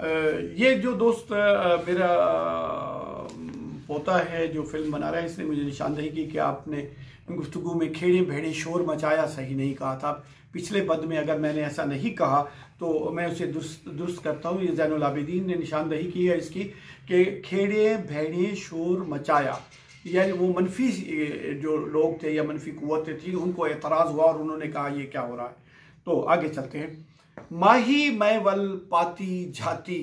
ये जो दोस्त मेरा पोता है जो फिल्म बना रहा है, इसने मुझे निशानदेही की कि आपने गुफ्तगू में खेड़े भेड़े शोर मचाया सही नहीं कहा था। पिछले पद में अगर मैंने ऐसा नहीं कहा तो मैं उसे दुरुस्त करता हूँ। ये ज़ैनुल आबिदीन ने निशानदेही की है इसकी कि खेड़े भेड़े शोर मचाया, यानी वो मनफी जो लोग थे या मनफी कुव्वतें थी उनको एतराज़ हुआ और उन्होंने कहा ये क्या हो रहा है। तो आगे चलते हैं। माही मैं वल पाती झाती,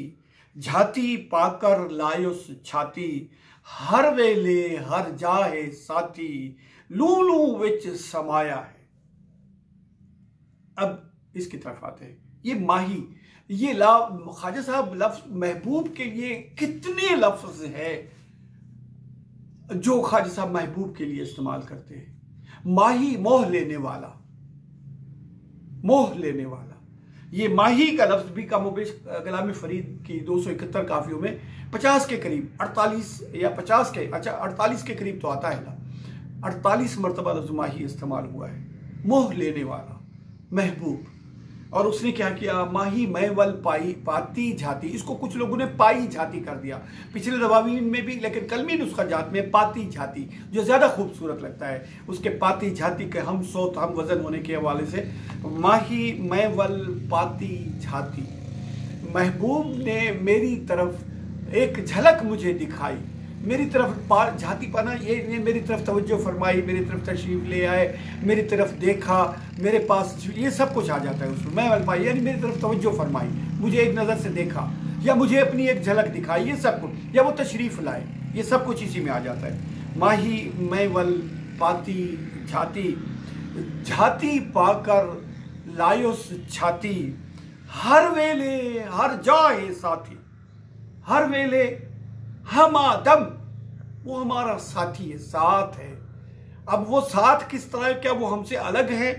झाती पाकर लायुस छाती, हर वेले हर जाहे साथी, लूलू विच समाया है। अब इसकी तरफ आते हैं। ये माही, ये ख्वाजा साहब लफ्ज महबूब के लिए कितने लफ्ज है जो ख्वाजा साहब महबूब के लिए इस्तेमाल करते हैं। माही मोह लेने वाला, मोह लेने वाला। ये माही का लफ्ज भी कमोबेश कलाम फरीद की 271 काफियों में 50 के करीब, 48 या 50 के, अच्छा 48 के करीब तो आता है ना, 48 मरतबा लफ्ज माही इस्तेमाल हुआ है। मोह लेने वाला, महबूब। और उसने क्या किया, माही मैं वल पाई पाती झाती, इसको कुछ लोगों ने पाई झाती कर दिया पिछले दवावीन में भी, लेकिन कलमी नुस्खा जात में पाती झाती जो ज़्यादा खूबसूरत लगता है। उसके पाती झाती के हम सोत हम वजन होने के हवाले से माही मैं वल पाती झाती, महबूब ने मेरी तरफ एक झलक मुझे दिखाई, मेरी तरफ झाती पाना, ये मेरी तरफ तवज्जो फरमाई, मेरी तरफ तशरीफ ले आए, मेरी तरफ देखा, मेरे पास, ये सब कुछ आ जाता है उसमें। मैं वल पाई यानी मेरी तरफ तवज्जो फरमाई, मुझे एक नज़र से देखा, या मुझे अपनी एक झलक दिखाई, ये सब कुछ, या वो तशरीफ लाए, ये सब कुछ इसी में आ जाता है। माही मैं वल पाती झाती, झाती पाकर लायुस छाती, हर वेले हर जाए साथी, हर वेले हमादम, वो हमारा साथी है, साथ है। अब वो साथ किस तरह, क्या वो हमसे अलग है?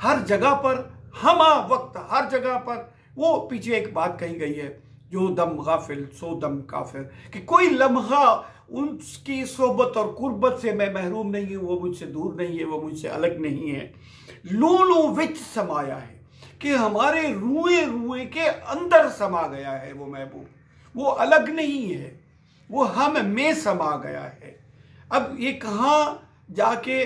हर जगह पर हमा वक्त, हर जगह पर। वो पीछे एक बात कही गई है, जो दम गाफिल सो दम काफिर, कि कोई लम्हा उसकी सोहबत और कुर्बत से मैं महरूम नहीं हूँ, वो मुझसे दूर नहीं है, वो मुझसे अलग नहीं है। लूलू विच समाया है, कि हमारे रुए रुए के अंदर समा गया है वो महबूब, वो अलग नहीं है, वो हम में समा गया है। अब ये कहाँ जाके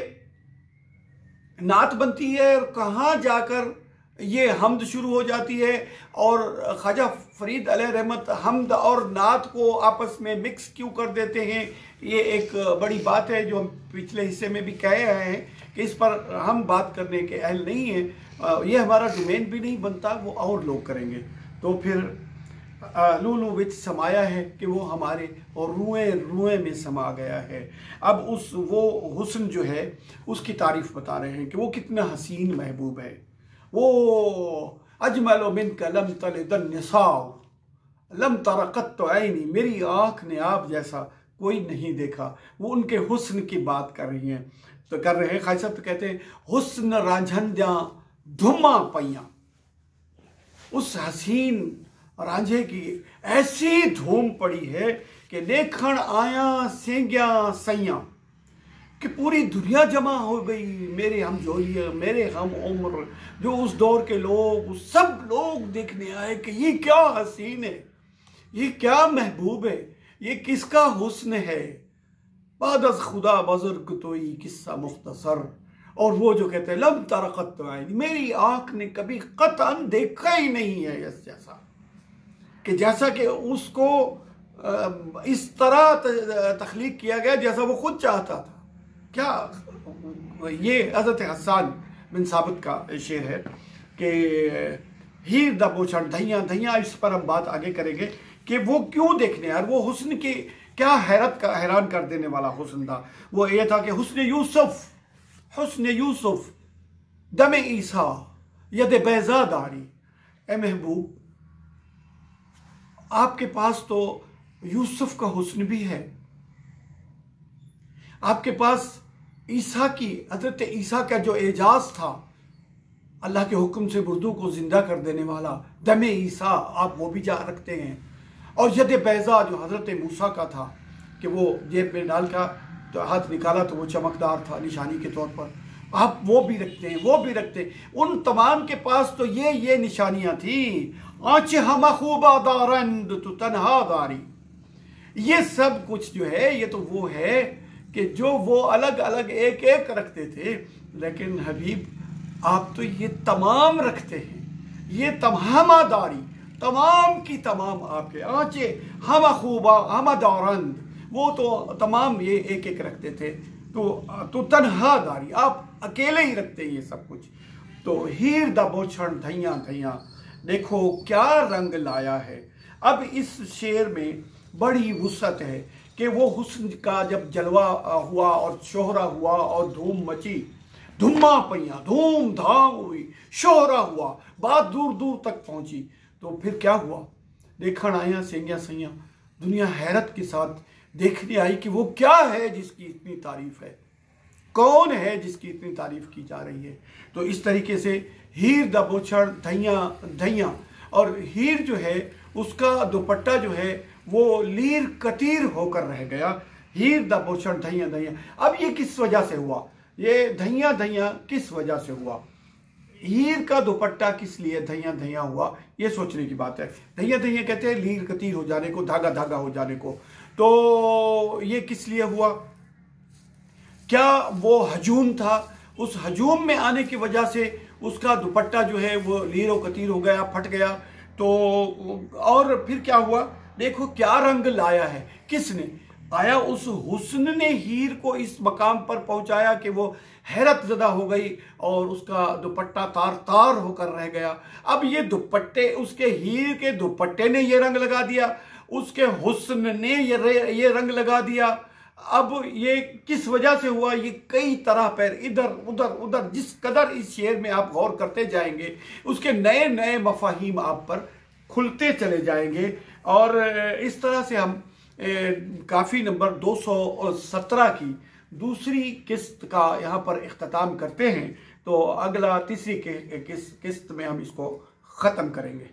नात बनती है और कहाँ जाकर ये हमद शुरू हो जाती है, और ख्वाजा फरीद अलैहि रहमत हमद और नात को आपस में मिक्स क्यों कर देते हैं, ये एक बड़ी बात है जो हम पिछले हिस्से में भी कहे आए हैं कि इस पर हम बात करने के अहल नहीं है, ये हमारा डोमेन भी नहीं बनता, वो और लोग करेंगे। तो फिर लूलू विच समाया है कि वो हमारे और रुए रुए में समा गया है। अब उस वो हुस्न जो है उसकी तारीफ बता रहे हैं कि वो कितना हसीन महबूब है। वो अजमल मिन का लम तलिदन निसाओ लम तरक़त तो ऐनी, मेरी आँख ने आप जैसा कोई नहीं देखा। वो उनके हुस्न की बात कर रही हैं, तो कर रहे हैं। खाई साहब तो कहते हैं हुस्न रांझंद्या धुमा पैया, उस हसीन रांझे की ऐसी धूम पड़ी है कि देखण आया सेंग्या सैया, कि पूरी दुनिया जमा हो गई, मेरे हम जोलिए, मेरे हम उम्र, जो उस दौर के लोग, सब लोग देखने आए कि ये क्या हसीन है, ये क्या महबूब है, ये किसका हुस्न है। बादस खुदा बुजुर्ग तोई किस्सा मुख्तसर, और वो जो कहते हैं लम तरक़त तो ऐनी, मेरी आंख ने कभी कतअन देखा ही नहीं है इस जैसा, कि जैसा कि उसको इस तरह तख्लीक किया गया जैसा वो खुद चाहता था। क्या ये हज़रत हसन बिन साबित का शेर है कि हीर द बोछड़ धैया धैया, इस पर हम बात आगे करेंगे कि वो क्यों देखने यार, वो हुस्न की क्या हैरान कर देने वाला हुस्न था। वो ये था कि हुस्न यूसुफ, हुस्न यूसुफ दमे ईसा यद बैजा दारी, ए महबूब आपके पास तो यूसुफ का हुस्न भी है, आपके पास ईसा की, हजरत ईसा का जो एजाज था, अल्लाह के हुक्म से मुर्दों को जिंदा कर देने वाला, दमे ईसा आप वो भी जा रखते हैं। और यद बैजा जो हजरत मूसा का था, कि वो जेब में डाल का तो हाथ निकाला तो वो चमकदार था निशानी के तौर पर, आप वो भी रखते हैं, वो भी रखते हैं। उन तमाम के पास तो ये निशानियां थी। आँच हम खूबा दारंद तू तन्हा दारी, ये सब कुछ जो है ये तो वो है कि जो वो अलग अलग एक एक रखते थे, लेकिन हबीब आप तो ये तमाम रखते हैं, ये तमामादारी तमाम की तमाम आपके। आँचे हम खूबा हम दारंद, वो तो तमाम ये एक एक रखते थे। तो तन्हा दारी, आप अकेले ही रखते हैं ये सब कुछ। तो हीर दा बोछड़ धैया धैया, देखो क्या रंग लाया है। अब इस शेर में बड़ी वुसअत है कि वो हुस्न का जब जलवा हुआ और शोहरा हुआ और धूम मची, धुम्मा पैया, धूम धाम हुई, शोहरा हुआ, बात दूर दूर तक पहुंची, तो फिर क्या हुआ? देखण आया सेंगिया सैया, दुनिया हैरत के साथ देखने आई कि वो क्या है जिसकी इतनी तारीफ है, कौन है जिसकी इतनी तारीफ की जा रही है। तो इस तरीके से हीर दा बोछड़ धैया धैया, और हीर जो है उसका दुपट्टा जो है वो लीर कतीर होकर रह गया। हीर दा बोछड़ धैया धैया, अब ये किस वजह से हुआ? ये धैया धैया किस वजह से हुआ? हीर का दुपट्टा किस लिए धैया धैया हुआ, ये सोचने की बात है। धैया धैया कहते हैं लीर कतीर हो जाने को, धागा धागा हो जाने को। तो ये किस लिए हुआ? क्या वो हजूम था? उस हजूम में आने की वजह से उसका दुपट्टा जो है वो लीर और कतीर हो गया, फट गया। तो और फिर क्या हुआ? देखो क्या रंग लाया है, किसने आया? उस हुस्न ने हीर को इस मकाम पर पहुंचाया कि वो हैरत ज़दा हो गई और उसका दुपट्टा तार तार होकर रह गया। अब ये दुपट्टे, उसके हीर के दुपट्टे ने ये रंग लगा दिया, उसके हुस्न ने ये रंग लगा दिया। अब ये किस वजह से हुआ? ये कई तरह पर इधर उधर उधर, जिस कदर इस शेर में आप गौर करते जाएंगे उसके नए नए मफाहिम आप पर खुलते चले जाएंगे। और इस तरह से हम काफ़ी नंबर 217 की दूसरी किस्त का यहाँ पर इख्तिताम करते हैं। तो अगला तीसरी किस्त में हम इसको ख़त्म करेंगे।